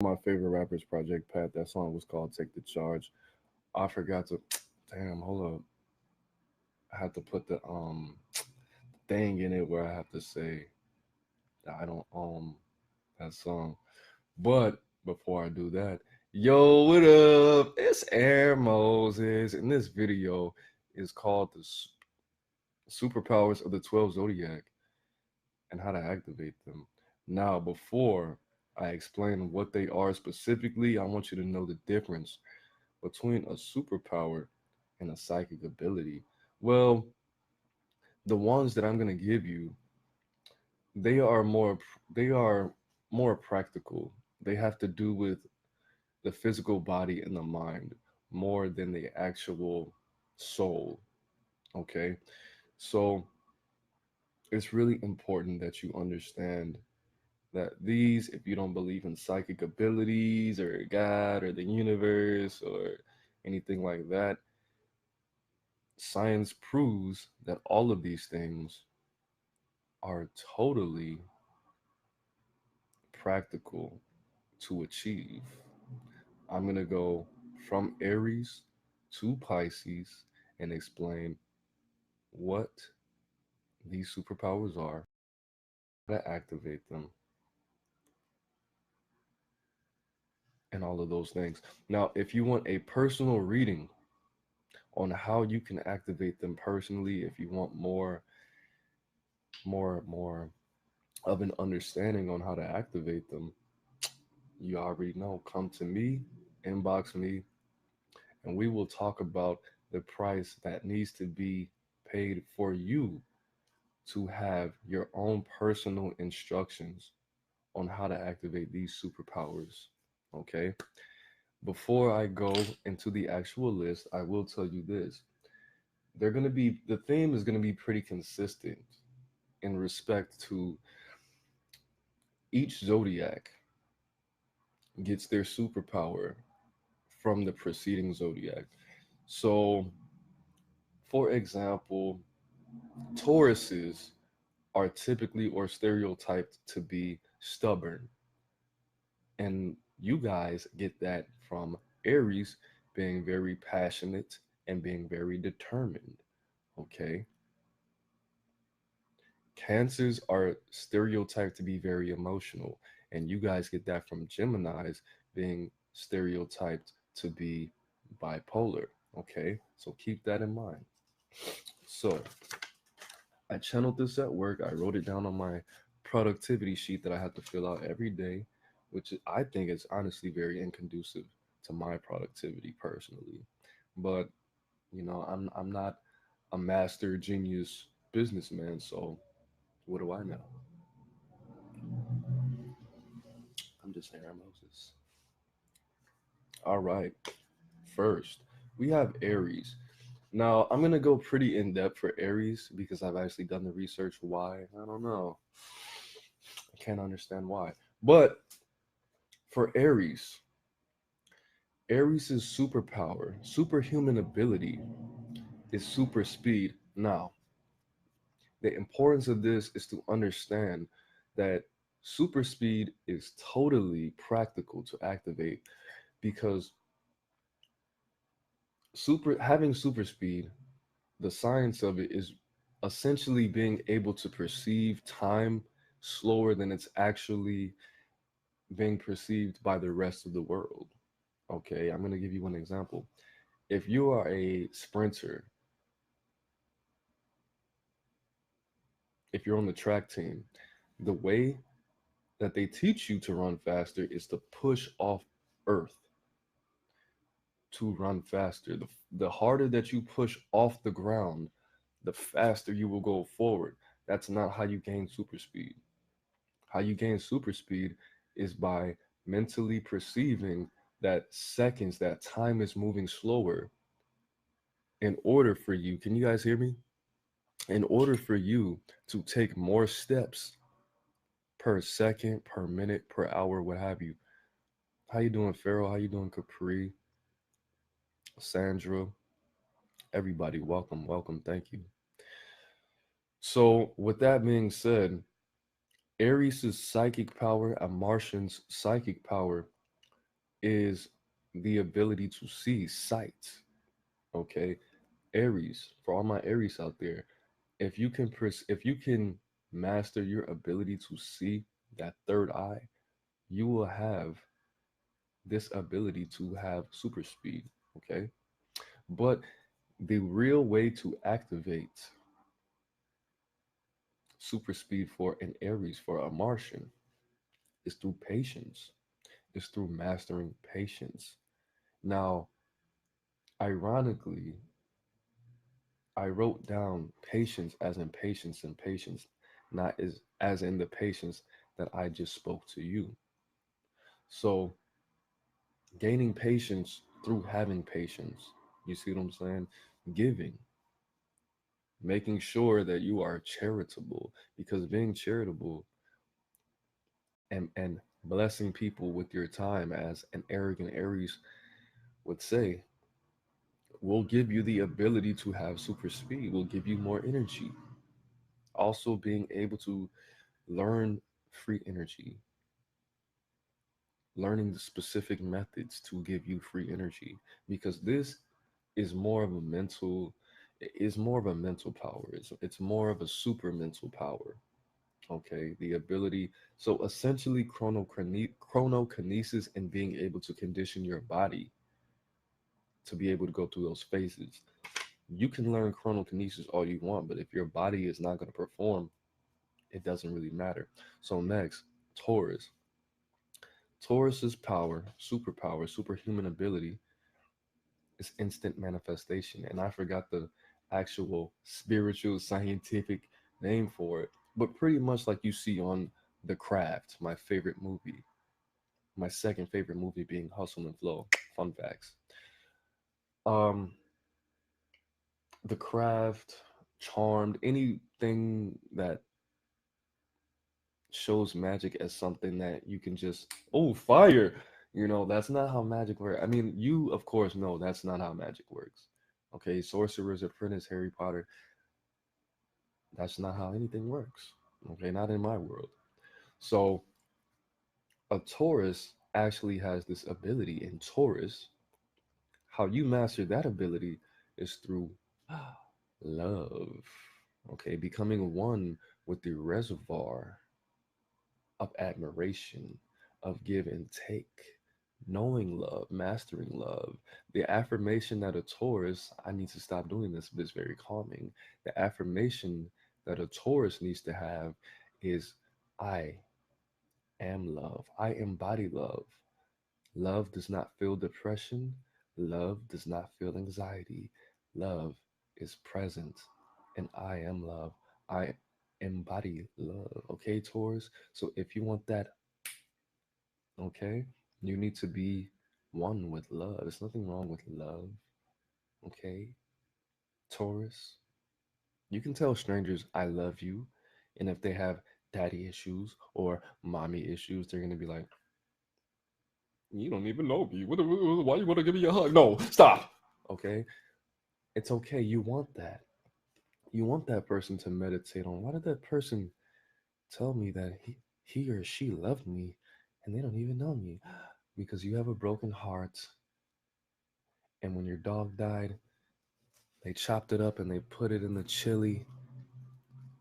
My favorite rappers, Project Pat. That song was called "Take the Charge." I forgot to. Damn, hold up. I had to put the thing in it where I have to say that I don't that song. But before I do that, yo, what up? It's Air Moses, and this video is called the Superpowers of the 12 Zodiac and how to activate them. Now, before I explain what they are specifically, I want you to know the difference between a superpower and a psychic ability. Well, the ones that I'm going to give you, they are more they are more practical. They have to do with the physical body and the mind more than the actual soul, okay? So, it's really important that you understand that these, if you don't believe in psychic abilities or God or the universe or anything like that, science proves that all of these things are totally practical to achieve. I'm going to go from Aries to Pisces and explain what these superpowers are, how to activate them, and all of those things. Now, if you want a personal reading on how you can activate them personally, if you want more of an understanding on how to activate them, you already know. Come to me, inbox me, and we will talk about the price that needs to be paid for you to have your own personal instructions on how to activate these superpowers. Okay. Before I go into the actual list, I will tell you this. The theme is going to be pretty consistent in respect to each zodiac gets their superpower from the preceding zodiac. So, for example, Tauruses are typically or stereotyped to be stubborn, and you guys get that from Aries being very passionate and being very determined. Okay. Cancers are stereotyped to be very emotional, and you guys get that from Geminis being stereotyped to be bipolar. Okay, so keep that in mind. So I channeled this at work. I wrote it down on my productivity sheet that I had to fill out every day, which I think is honestly very inconducive to my productivity personally. But I'm not a master genius businessman, so what do I know? I'm just Aaron Moses. All right. First, we have Aries. Now, I'm going to go pretty in depth for Aries because I've actually done the research. Why? I don't know. I can't understand why. But for Aries, Aries' superpower, superhuman ability is super speed. Now, the importance of this is to understand that super speed is totally practical to activate because super speed, the science of it is essentially being able to perceive time slower than it's actually being perceived by the rest of the world. Okay, I'm going to give you one example. If you are a sprinter, if you're on the track team, the way that they teach you to run faster is to push off earth to run faster. The harder that you push off the ground, the faster you will go forward. That's not how you gain super speed. How you gain super speed is by mentally perceiving that seconds, that time is moving slower in order for you. Can you guys hear me? In order for you to take more steps per second, per minute, per hour, what have you. How you doing, Farrell? How you doing, Capri, Sandra? Everybody, welcome, welcome. Thank you. So, with that being said, Aries' psychic power and Martian's psychic power. is the ability to see sight. Okay, Aries, for all my Aries out there, if you can master your ability to see that third eye, you will have this ability to have super speed. Okay, but the real way to activate super speed for an Aries, for a Martian, is through patience, is through mastering patience. Now, ironically, I wrote down patience as in patience and patience, not as in the patience that I just spoke to you. So, gaining patience through having patience. You see what I'm saying? Giving, making sure that you are charitable, because being charitable and blessing people with your time, as an arrogant Aries would say, will give you the ability to have super speed, will give you more energy. Also, being able to learn free energy, learning the specific methods to give you free energy, because this is more of a mental, is more of a mental power. It's more of a super mental power. Okay, the ability. So essentially, chronokinesis and being able to condition your body to be able to go through those phases. You can learn chronokinesis all you want, but if your body is not going to perform, it doesn't really matter. So next, Taurus. Taurus's power, superpower, superhuman ability is instant manifestation. And I forgot the actual spiritual scientific name for it, but pretty much like you see on The Craft, my favorite movie. My second favorite movie being Hustle and Flow. Fun facts. Um, The Craft, Charmed, anything that shows magic as something that you can just, oh, fire, that's not how magic works. I mean, you of course know that's not how magic works. Okay, Sorcerer's Apprentice, Harry Potter, that's not how anything works. Okay, not in my world. So a Taurus actually has this ability. In Taurus, how you master that ability is through love. Okay, becoming one with the reservoir of admiration, of give and take, knowing love, mastering love. The affirmation that a Taurus, I need to stop doing this, but it's very calming. The affirmation that a Taurus needs to have is, I am love. I embody love. Love does not feel depression. Love does not feel anxiety. Love is present, and I am love. I embody love. Okay, Taurus? So if you want that, okay, you need to be one with love. There's nothing wrong with love. Okay, Taurus? You can tell strangers, I love you. And if they have daddy issues or mommy issues, they're going to be like, you don't even know me. Why you want to give me a hug? No, stop. Okay, it's okay. You want that. You want that person to meditate on, why did that person tell me that he or she loved me and they don't even know me? Because you have a broken heart. And when your dog died, they chopped it up and they put it in the chili,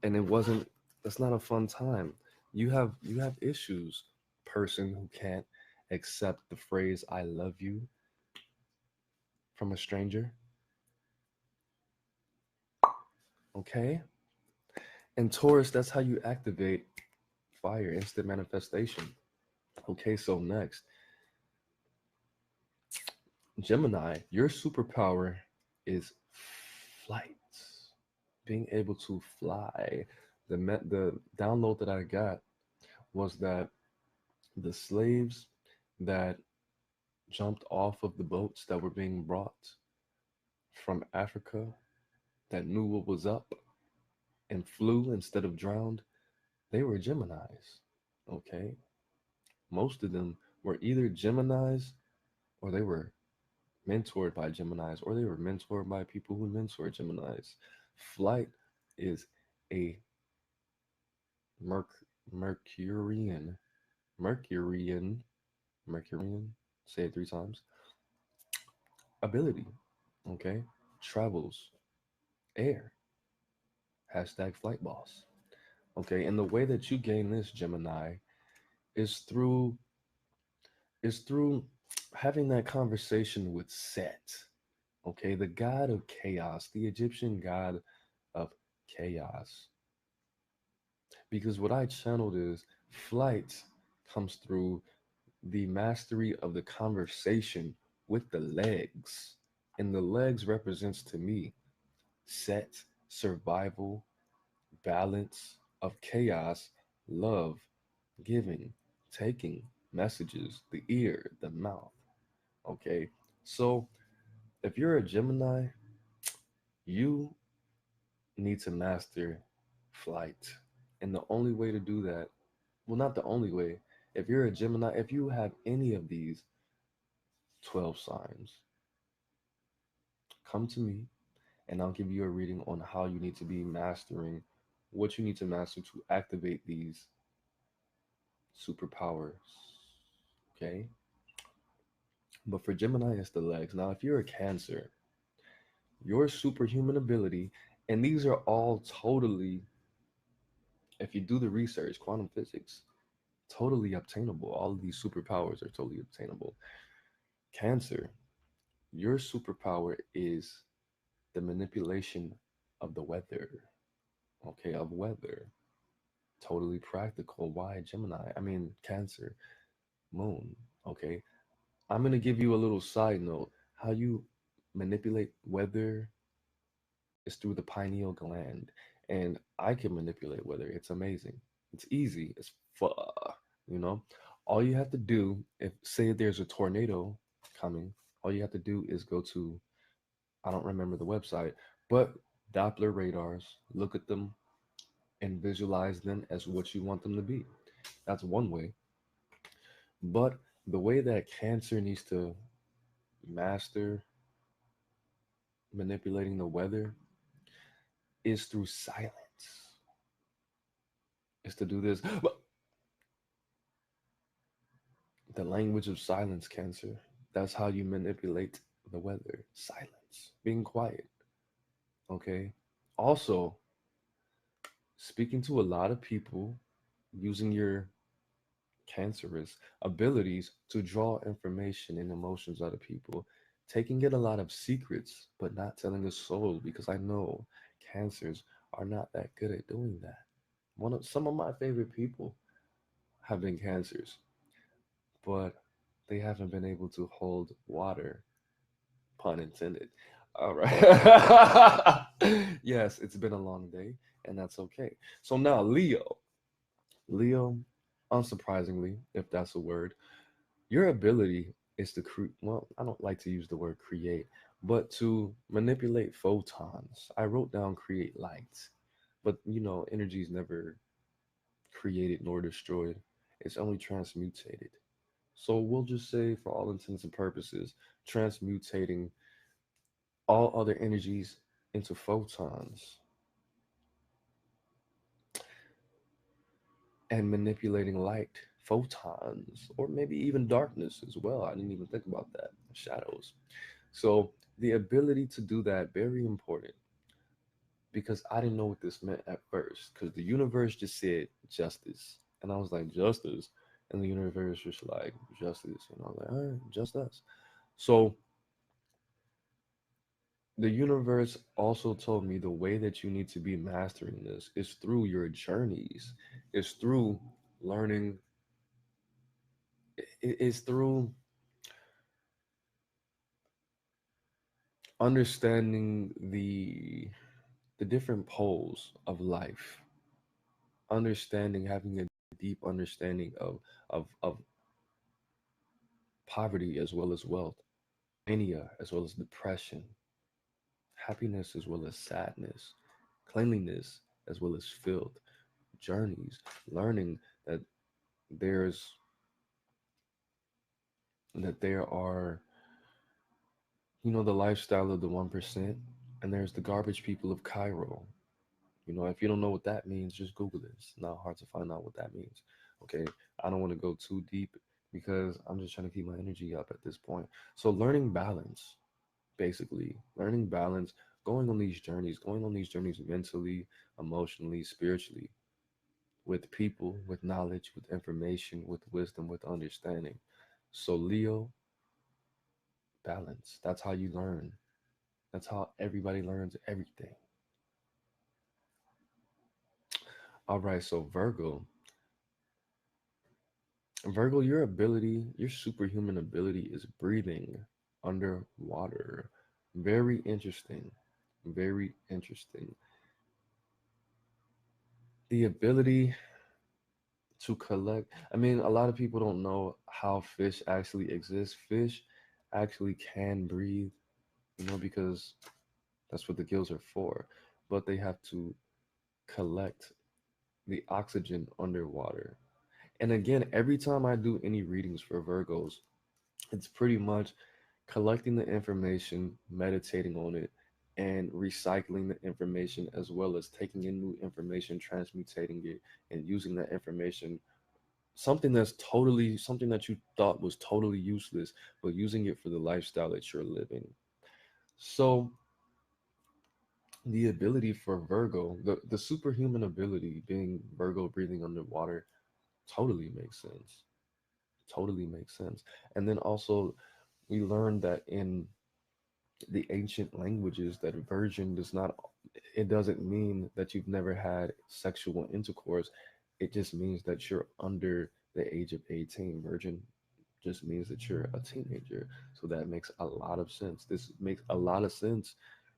and it wasn't, that's not a fun time. You have issues, person who can't accept the phrase I love you from a stranger. Okay? And Taurus, that's how you activate fire, instant manifestation. Okay, so next, Gemini, your superpower is flight, being able to fly. The download that I got was that the slaves that jumped off of the boats that were being brought from Africa, that knew what was up and flew instead of drowned, they were Geminis. Okay, most of them were either Geminis, or they were mentored by Geminis, or they were mentored by people who mentor Geminis. Flight is a Merc- Mercurian, Mercurian, Mercurian. Say it 3 times. Ability. Okay. Travels. Air. Hashtag flight boss. Okay. And the way that you gain this, Gemini, is through having that conversation with Set. Okay, the god of chaos, the Egyptian god of chaos. Because what I channeled is flight comes through the mastery of the conversation with the legs. And the legs represents to me Set, survival, balance of chaos, love, giving, taking, messages, the ear, the mouth. Okay. So if you're a Gemini, you need to master flight. And the only way to do that, well, not the only way, if you're a Gemini, if you have any of these 12 signs, come to me and I'll give you a reading on how you need to be mastering what you need to master to activate these superpowers. Okay. But for Gemini, it's the legs. Now, if you're a Cancer, your superhuman ability, and these are all totally, if you do the research, quantum physics, totally obtainable. All of these superpowers are totally obtainable. Cancer, your superpower is the manipulation of the weather. Okay, of weather. Totally practical. Why Gemini? I mean, Cancer, Moon. Okay, I'm going to give you a little side note. How you manipulate weather is through the pineal gland. And I can manipulate weather. It's amazing. It's easy. It's fun. You know, all you have to do, if say there's a tornado coming, all you have to do is go to, I don't remember the website, but Doppler radars, look at them and visualize them as what you want them to be. That's one way. But the way that Cancer needs to master manipulating the weather is through silence. Is to do this. The language of silence, Cancer. That's how you manipulate the weather. Silence. Being quiet. Okay. Also, speaking to a lot of people using your cancerous abilities to draw information and emotions out of people, taking in a lot of secrets, but not telling a soul because I know cancers are not that good at doing that. One of some of my favorite people have been cancers, but they haven't been able to hold water, pun intended. All right. Yes, it's been a long day, and that's okay. So now, Leo. Leo, unsurprisingly, if that's a word, your ability is to create, well, I don't like to use the word create, but to manipulate photons. I wrote down create light, but energy is never created nor destroyed, it's only transmutated. So we'll just say, for all intents and purposes, transmutating all other energies into photons and manipulating light, photons, or maybe even darkness as well. I didn't even think about that. Shadows. So the ability to do that, very important, because I didn't know what this meant at first. Because the universe just said justice. And I was like, justice. And the universe was like, justice. And I was like, all right, just us. So the universe also told me the way that you need to be mastering this is through your journeys, is through learning, it's through understanding the different poles of life, understanding, having a deep understanding of poverty as well as wealth, mania as well as depression, happiness as well as sadness, cleanliness as well as filth, journeys, learning that there's that there are, the lifestyle of the 1%, and there's the garbage people of Cairo. If you don't know what that means, just Google it. It's not hard to find out what that means. Okay. I don't want to go too deep because I'm just trying to keep my energy up at this point. So learning balance, basically, learning balance, going on these journeys mentally, emotionally, spiritually, with people, with knowledge, with information, with wisdom, with understanding. So Leo, balance. That's how you learn. That's how everybody learns everything. All right, so Virgo, your ability, your superhuman ability is breathing underwater. Very interesting. Very interesting. The ability to collect. I mean, a lot of people don't know how fish actually exist. Fish actually can breathe, because that's what the gills are for. But they have to collect the oxygen underwater. And again, every time I do any readings for Virgos, it's pretty much collecting the information, meditating on it, and recycling the information, as well as taking in new information, transmutating it, and using that information, something that you thought was totally useless, but using it for the lifestyle that you're living. So the ability for Virgo, the superhuman ability, being Virgo breathing underwater, totally makes sense. Totally makes sense. And then also we learned that in the ancient languages, that virgin does not, it doesn't mean that you've never had sexual intercourse. It just means that you're under the age of 18. Virgin just means that you're a teenager. So that makes a lot of sense. This makes a lot of sense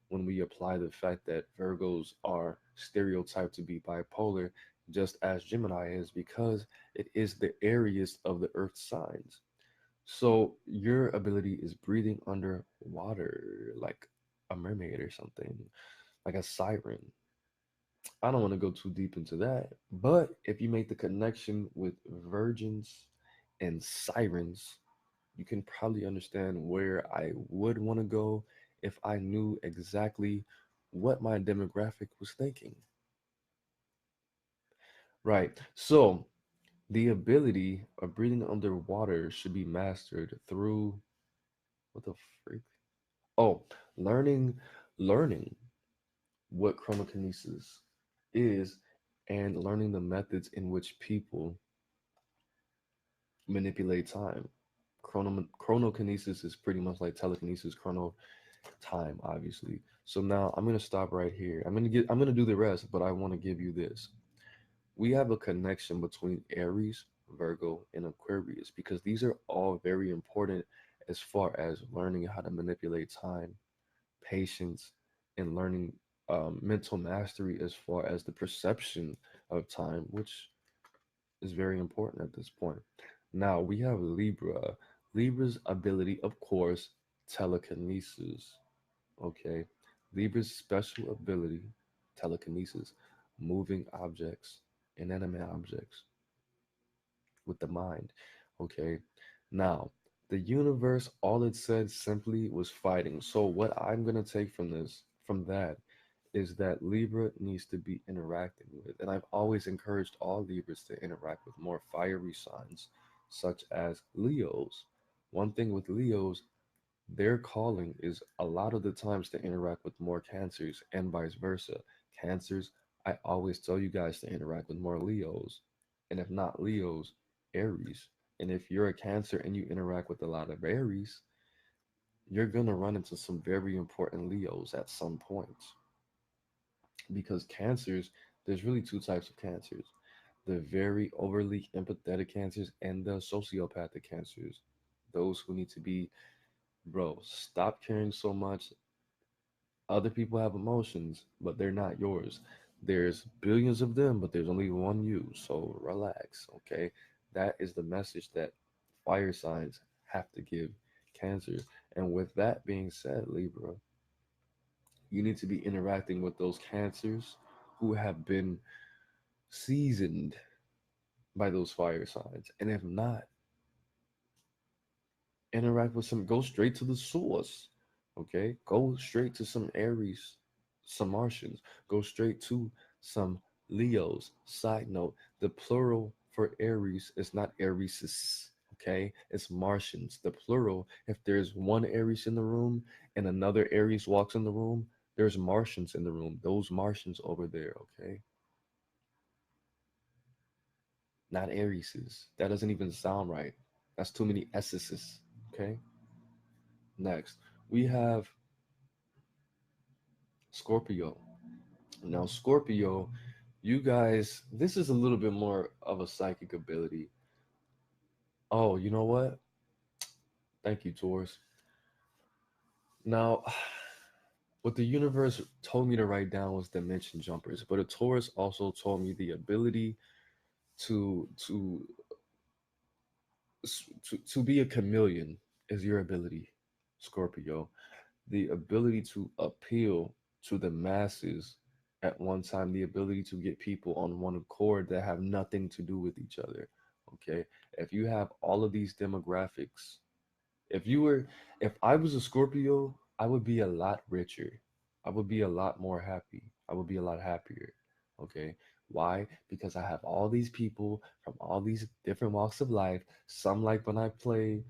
when we apply the fact that Virgos are stereotyped to be bipolar, just as Gemini is, because it is the airiest of the earth signs. So your ability is breathing underwater like a mermaid or something, like a siren. I don't want to go too deep into that, but if you make the connection with virgins and sirens, you can probably understand where I would want to go if I knew exactly what my demographic was thinking. Right. So the ability of breathing underwater should be mastered through what the freak? Oh, learning learning what chronokinesis is, and learning the methods in which people manipulate time. Chronokinesis is pretty much like telekinesis, chrono time, obviously. So now I'm gonna stop right here. I'm gonna do the rest, but I want to give you this. We have a connection between Aries, Virgo, and Aquarius because these are all very important as far as learning how to manipulate time, patience, and learning mental mastery as far as the perception of time, which is very important at this point. Now we have Libra. Libra's ability, of course, telekinesis. Okay. Libra's special ability, telekinesis, moving objects, inanimate objects with the mind. Okay. Now, the universe, all it said simply was fighting. So, what I'm going to take from that, is that Libra needs to be interacting with. And I've always encouraged all Libras to interact with more fiery signs, such as Leos. One thing with Leos, their calling is a lot of the times to interact with more Cancers and vice versa. Cancers, I always tell you guys to interact with more Leos. And if not Leos, Aries. And if you're a Cancer and you interact with a lot of Aries, you're going to run into some very important Leos at some point. Because Cancers, there's really two types of Cancers: the very overly empathetic Cancers and the sociopathic Cancers. Those who need to be, bro, stop caring so much. Other people have emotions, but they're not yours. There's billions of them, but there's only one you. So relax, okay? That is the message that fire signs have to give Cancer. And with that being said, Libra, you need to be interacting with those Cancers who have been seasoned by those fire signs. And if not, interact with some, go straight to the source. Okay, go straight to some Aries, some Martians, go straight to some Leos. Side note, the plural for Aries is not Aries. Okay, it's Martians, the plural. If there's one Aries in the room and another Aries walks in the room, there's Martians in the room. Those Martians over there, okay? Not Arieses. That doesn't even sound right. That's too many S's. Okay. Next, we have Scorpio. Now, Scorpio, you guys, this is a little bit more of a psychic ability. Oh, you know what? Thank you, Taurus. Now, what the universe told me to write down was dimension jumpers, but a Taurus also told me the ability to to be a chameleon is your ability, Scorpio. The ability to appeal to the masses at one time, the ability to get people on one accord that have nothing to do with each other. Okay. If you have all of these demographics, if you were, if I was a Scorpio, I would be a lot richer. I would be a lot more happy. I would be a lot happier. Okay. Why? Because I have all these people from all these different walks of life. Some like when I play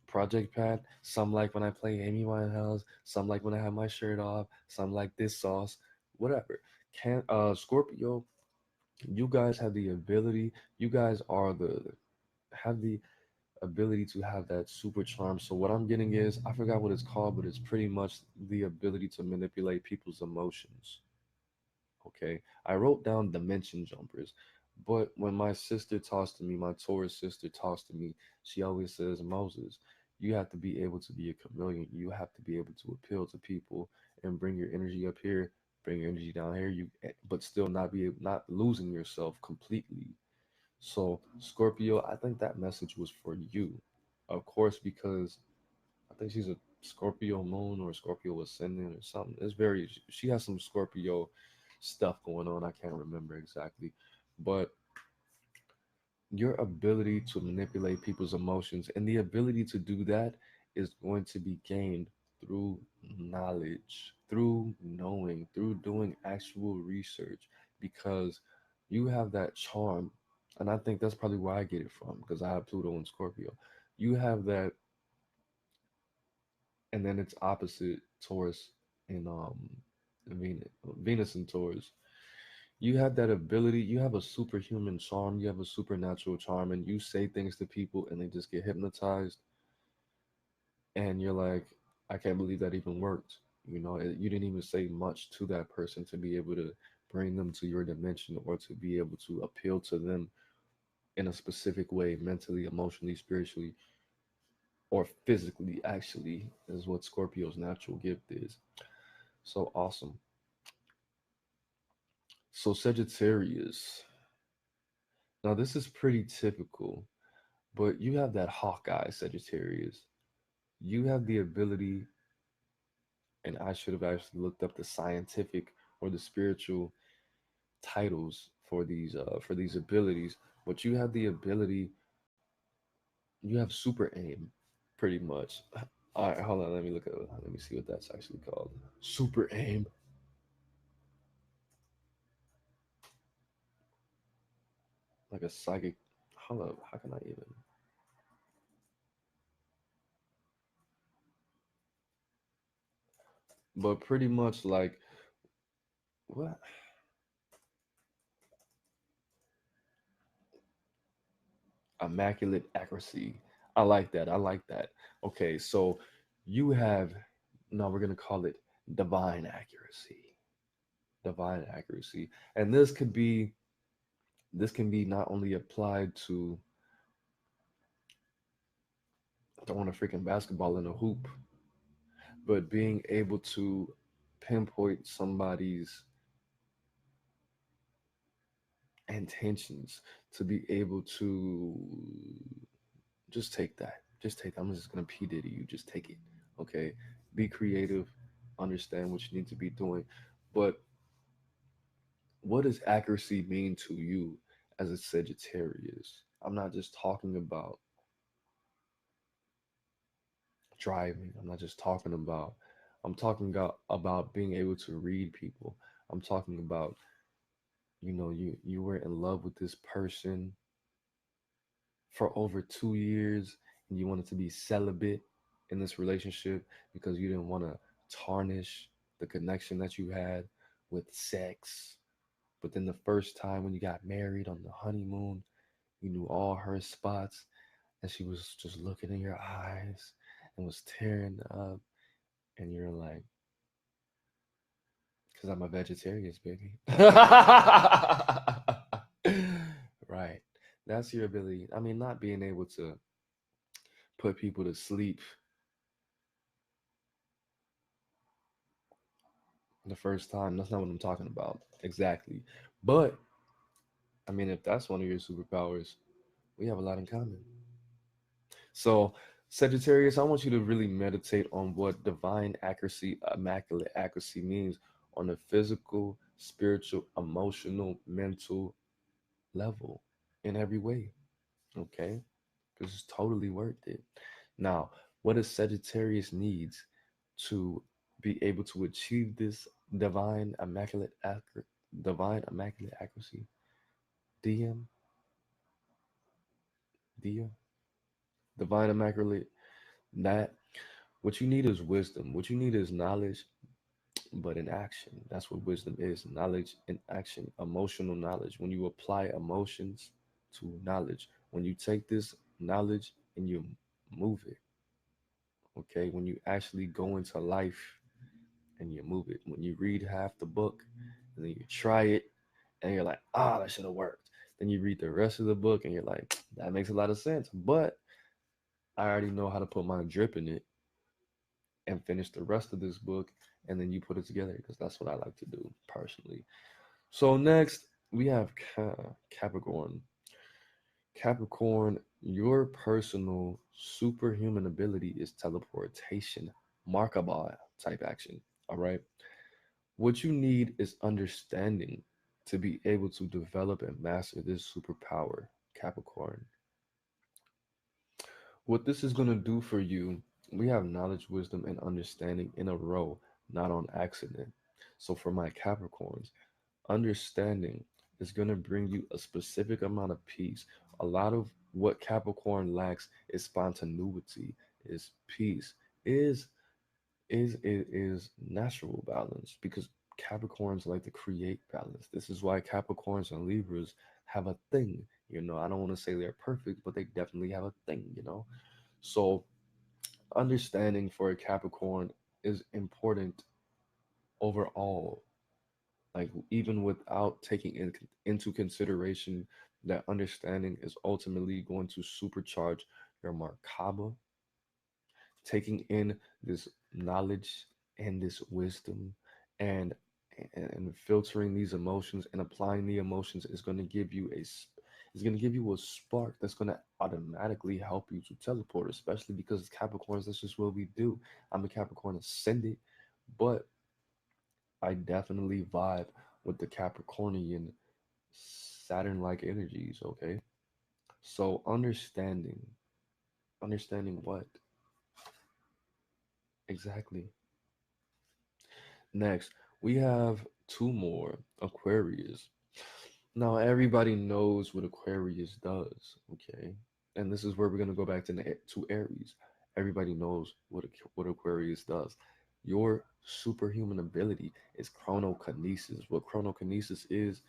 Project Pat, some like when I play Amy Winehouse, some like when I have my shirt off, some like this sauce, whatever. Can Scorpio, you guys have the ability, you guys are the have the ability to have that super charm. So what I'm getting is I forgot what it's called, but it's pretty much the ability to manipulate people's emotions. Okay. I wrote down dimension jumpers, but when my sister talks to me, my Taurus sister talks to me, she always says, Moses, you have to be able to be a chameleon. You have to be able to appeal to people and bring your energy up here, bring your energy down here. But still not losing yourself completely. So, Scorpio, I think that message was for you. Of course, because I think she's a Scorpio moon or Scorpio ascendant or something. It's very, she has some Scorpio stuff going on. I can't remember exactly. But your ability to manipulate people's emotions and the ability to do that is going to be gained through knowledge, through knowing, through doing actual research, because you have that charm. And I think that's probably where I get it from because I have Pluto and Scorpio. You have that, and then it's opposite Taurus and Venus, Venus and Taurus. You have that ability, you have a superhuman charm, you have a supernatural charm, and you say things to people and they just get hypnotized. And you're like, I can't believe that even worked. You didn't even say much to that person to be able to bring them to your dimension or to be able to appeal to them in a specific way, mentally, emotionally, spiritually, or physically, actually, is what Scorpio's natural gift is. So awesome. So, Sagittarius. Now, this is pretty typical, but you have that Hawkeye, Sagittarius. You have the ability, and I should have actually looked up the scientific or the spiritual titles for these abilities, but you have the ability, you have super aim, pretty much. All right, hold on, let me see what that's actually called. Super aim, like a psychic. Hold up, how can I even? But pretty much like what? Immaculate accuracy. I like that. I like that. Okay, so you have, no, we're gonna call it divine accuracy. Divine accuracy, and this can be not only applied to throwing a freaking basketball in a hoop, but being able to pinpoint somebody's intentions, to be able to just take that. Just take that. I'm just gonna P Diddy you. Just take it. Okay. Be creative. Understand what you need to be doing. But what does accuracy mean to you as a Sagittarius? I'm not just talking about driving. I'm not just talking about. I'm talking about being able to read people. I'm talking about, you were in love with this person for over 2 years and you wanted to be celibate in this relationship because you didn't want to tarnish the connection that you had with sex. But then the first time when you got married on the honeymoon, you knew all her spots and she was just looking in your eyes and was tearing up. And you're like, because I'm a vegetarian, baby. Right. That's your ability. I mean, not being able to put people to sleep the first time. That's not what I'm talking about. Exactly. But, I mean, if that's one of your superpowers, we have a lot in common. So, Sagittarius, I want you to really meditate on what divine accuracy, immaculate accuracy means on a physical, spiritual, emotional, mental level in every way. Okay? Because it's totally worth it. Now, what does Sagittarius needs to be able to achieve this divine immaculate accuracy? DM, DM, divine immaculate. That what you need is wisdom. What you need is knowledge, but in action. That's what wisdom is. Knowledge in action. Emotional knowledge. When you apply emotions to knowledge. When you take this knowledge and you move it. Okay. When you actually go into life and you move it. When you read half the book and then you try it and you're like, ah, that should have worked. Then you read the rest of the book and you're like, that makes a lot of sense. But I already know how to put my drip in it and finish the rest of this book. And then you put it together because that's what I like to do personally. So next we have Capricorn. Capricorn, your personal superhuman ability is teleportation, Markaba type action. All right. What you need is understanding to be able to develop and master this superpower, Capricorn. What this is going to do for you, we have knowledge, wisdom, and understanding in a row, not on accident. So, for my Capricorns, understanding is going to bring you a specific amount of peace. A lot of what Capricorn lacks is spontaneity, is peace, is is natural balance because Capricorns like to create balance. This is why Capricorns and Libras have a thing. I don't want to say they're perfect, but they definitely have a thing. So understanding for a Capricorn is important overall. Like even without taking into consideration that understanding is ultimately going to supercharge your Merkaba, taking in this knowledge and this wisdom and and filtering these emotions and applying the emotions is going to give you is going to give you a spark that's going to automatically help you to teleport, especially because it's Capricorns. That's just what we do. I'm a Capricorn ascendant, but I definitely vibe with the Capricornian Saturn like energies. Okay, so understanding what exactly. Next, we have two more Aquarius. Now, everybody knows what Aquarius does, okay? And this is where we're going to go back to Aries. Everybody knows what Aquarius does. Your superhuman ability is chronokinesis. What chronokinesis is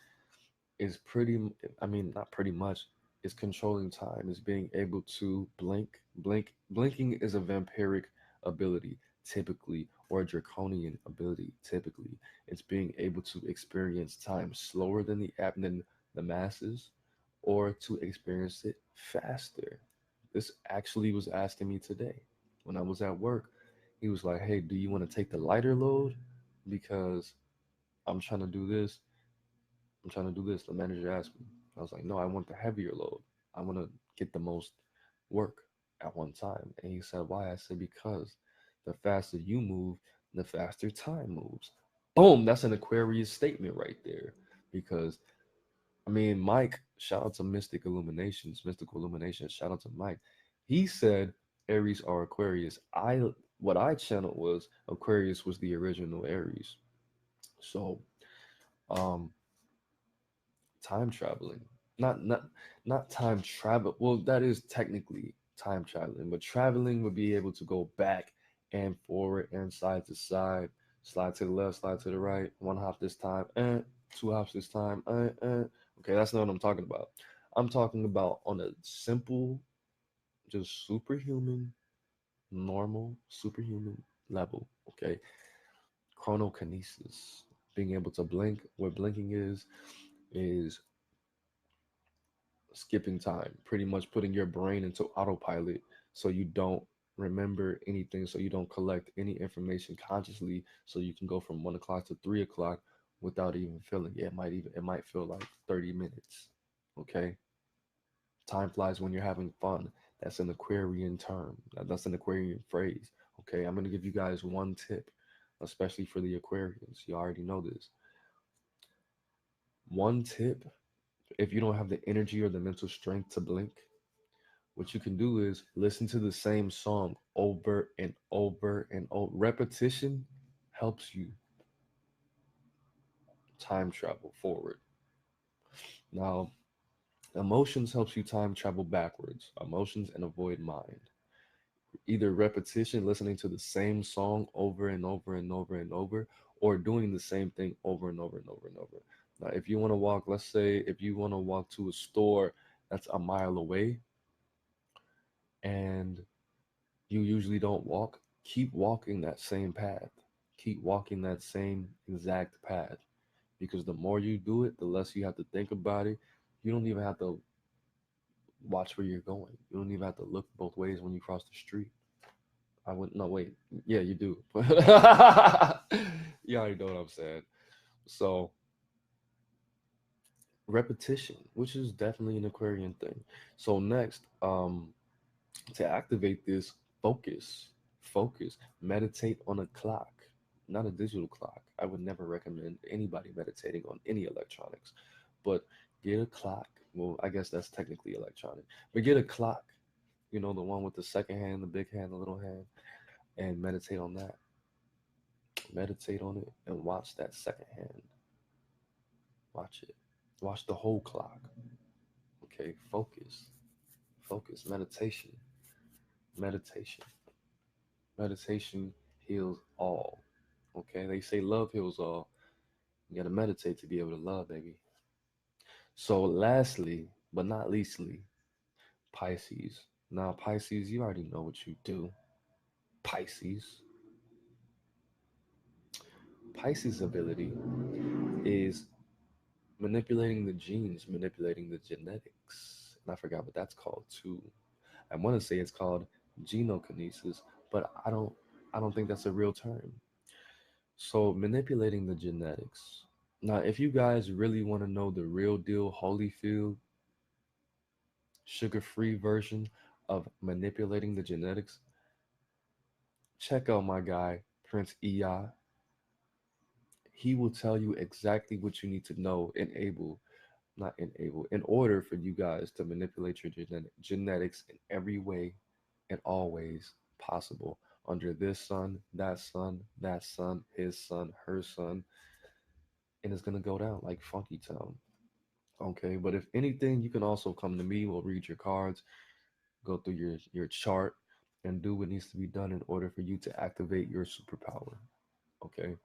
I mean, not pretty much, is controlling time, is being able to blinking is a vampiric ability typically, or a draconian ability typically. It's being able to experience time slower than the masses, or to experience it faster. This actually was asking me today when I was at work. He was like, hey, do you want to take the lighter load because i'm trying to do this I'm trying to do this. The manager asked me. I was like, no, I want the heavier load. I want to get the most work at one time. And he said, why? I said, because the faster you move, the faster time moves. Boom. That's an Aquarius statement right there. Because, I mean, Mike, shout out to Mystical Illuminations. Shout out to Mike. He said Aries are Aquarius. What I channeled was Aquarius was the original Aries. So, um, time traveling. not not not time travel. Well, that is technically time traveling, but traveling would be able to go back and forward and side to side, slide to the left, slide to the right, one hop this time, two hops this time, Okay, that's not what I'm talking about. I'm talking about on a simple, just superhuman, normal, superhuman level. Okay, chronokinesis, being able to blink. What blinking is skipping time, pretty much putting your brain into autopilot so you don't remember anything, so you don't collect any information consciously, so you can go from 1 o'clock to 3 o'clock without even feeling it. It might feel like 30 minutes. Okay. Time flies when you're having fun. That's an Aquarian term. That's an Aquarian phrase. Okay. I'm gonna give you guys one tip, especially for the Aquarians. You already know this. One tip, if you don't have the energy or the mental strength to blink, what you can do is listen to the same song over and over and over. Repetition helps you time travel forward. Now, emotions helps you time travel backwards. Emotions and avoid mind. Either repetition, listening to the same song over and over and over and over, or doing the same thing over and over and over and over. Now, if you want to walk, let's say if you want to walk to a store that's a mile away and you usually don't walk, keep walking that same path. Keep walking that same exact path. Because the more you do it, the less you have to think about it. You don't even have to watch where you're going. You don't even have to look both ways when you cross the street. I wouldn't, no, wait. Yeah, you do. You already know what I'm saying. So, repetition, which is definitely an Aquarian thing. So, next, to activate this, focus. Focus. Meditate on a clock, not a digital clock. I would never recommend anybody meditating on any electronics, but get a clock. Well, I guess that's technically electronic, but get a clock. You know, the one with the second hand, the big hand, the little hand, and meditate on that. Meditate on it and watch that second hand. Watch it. Watch the whole clock. Okay, focus. Focus. Meditation. Meditation. Meditation heals all. Okay, they say love heals all. You gotta meditate to be able to love, baby. So, lastly, but not leastly, Pisces. Now, Pisces, you already know what you do. Pisces. Pisces' ability is manipulating the genes, manipulating the genetics. And I forgot what that's called too. I want to say it's called genokinesis, but I don't think that's a real term. So manipulating the genetics. Now, if you guys really want to know the real deal Holyfield sugar-free version of manipulating the genetics, check out my guy Prince Ei. He will tell you exactly what you need to know and able, not enable, in order for you guys to manipulate your genetics in every way and always possible under this sun, that sun, that sun, his son, her son, and it's gonna go down like Funky Town. Okay, but if anything, you can also come to me. We'll read your cards, go through your chart, and do what needs to be done in order for you to activate your superpower. Okay,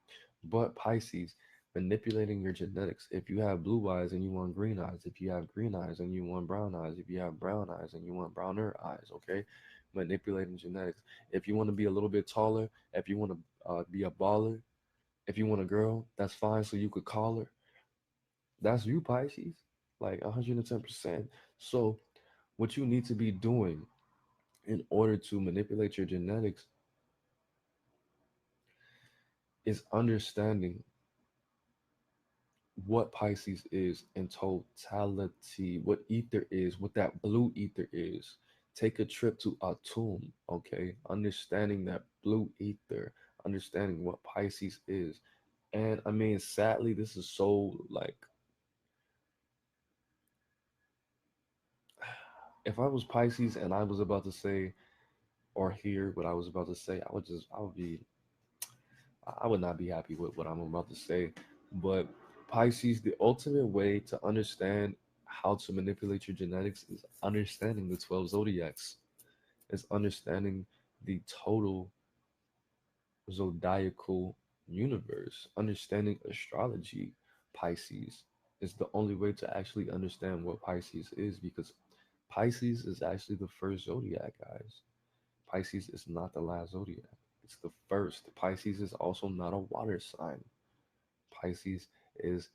but Pisces, manipulating your genetics. If you have blue eyes and you want green eyes, if you have green eyes and you want brown eyes, if you have brown eyes and you want browner eyes, okay, manipulating genetics. If you want to be a little bit taller, if you want to be a baller, if you want a girl, that's fine. So you could call her. That's you, Pisces, like 110%. So what you need to be doing in order to manipulate your genetics is understanding what Pisces is in totality, what ether is, what that blue ether is. Take a trip to Atum, okay? Understanding that blue ether, understanding what Pisces is. And I mean, sadly, this is so like, if I was Pisces and I was about to say or hear what I was about to say, I would not be happy with what I'm about to say. But Pisces, the ultimate way to understand how to manipulate your genetics is understanding the 12 zodiacs. It's understanding the total zodiacal universe. Understanding astrology, Pisces, is the only way to actually understand what Pisces is, because Pisces is actually the first zodiac, guys. Pisces is not the last zodiac. It's the first. Pisces is also not a water sign. Pisces is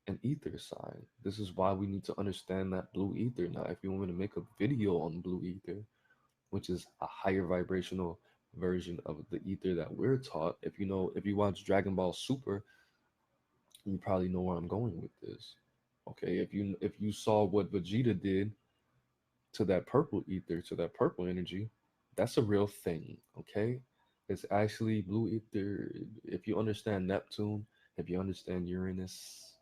an ether sign. This is why we need to understand that blue ether. Now, if you want me to make a video on blue ether, which is a higher vibrational version of the ether that we're taught, if you watch Dragon Ball Super, you probably know where I'm going with this. Okay, if you saw what Vegeta did to that purple ether, to that purple energy, that's a real thing. Okay, it's actually blue ether. If you understand Neptune, if you understand Uranus,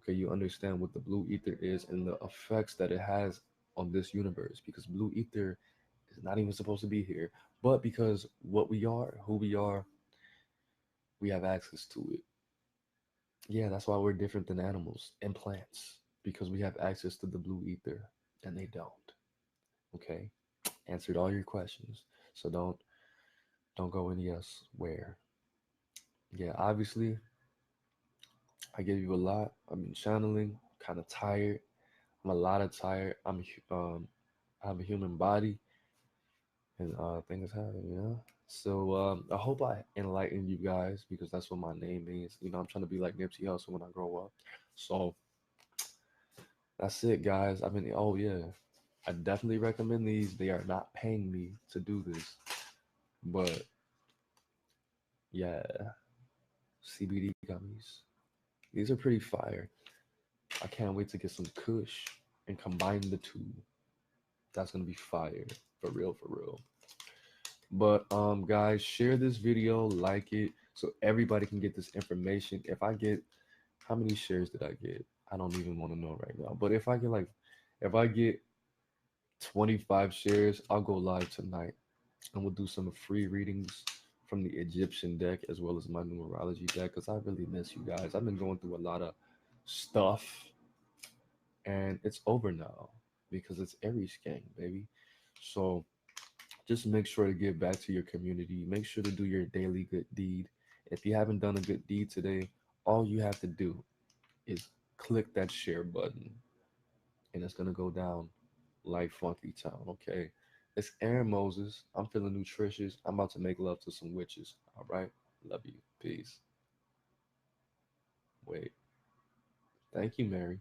okay, you understand what the blue ether is and the effects that it has on this universe, because blue ether is not even supposed to be here, but because what we are, who we are, we have access to it. Yeah, that's why we're different than animals and plants, because we have access to the blue ether and they don't. Okay, answered all your questions, so don't go any elsewhere. Yeah, obviously I gave you a lot. I've been channeling, kind of tired. I'm a lot of tired. I have a human body, and things happen, you know. So I hope I enlighten you guys, because that's what my name means. I'm trying to be like Nipsey Hussle when I grow up. So that's it, guys. Oh yeah, I definitely recommend these. They are not paying me to do this, but yeah, CBD gummies. These are pretty fire. I can't wait to get some Kush and combine the two. That's gonna be fire, for real, for real. But guys, share this video, like it, so everybody can get this information. If I get, how many shares did I get? I don't even want to know right now. But if I get 25 shares, I'll go live tonight and we'll do some free readings from the Egyptian deck as well as my numerology deck, because I really miss you guys. I've been going through a lot of stuff and it's over now because it's Aries gang, baby. So just make sure to give back to your community. Make sure to do your daily good deed. If you haven't done a good deed today, all you have to do is click that share button and it's going to go down like Funky Town, okay? It's Aaron Moses. I'm feeling nutritious. I'm about to make love to some witches, all right? Love you. Peace. Wait. Thank you, Mary.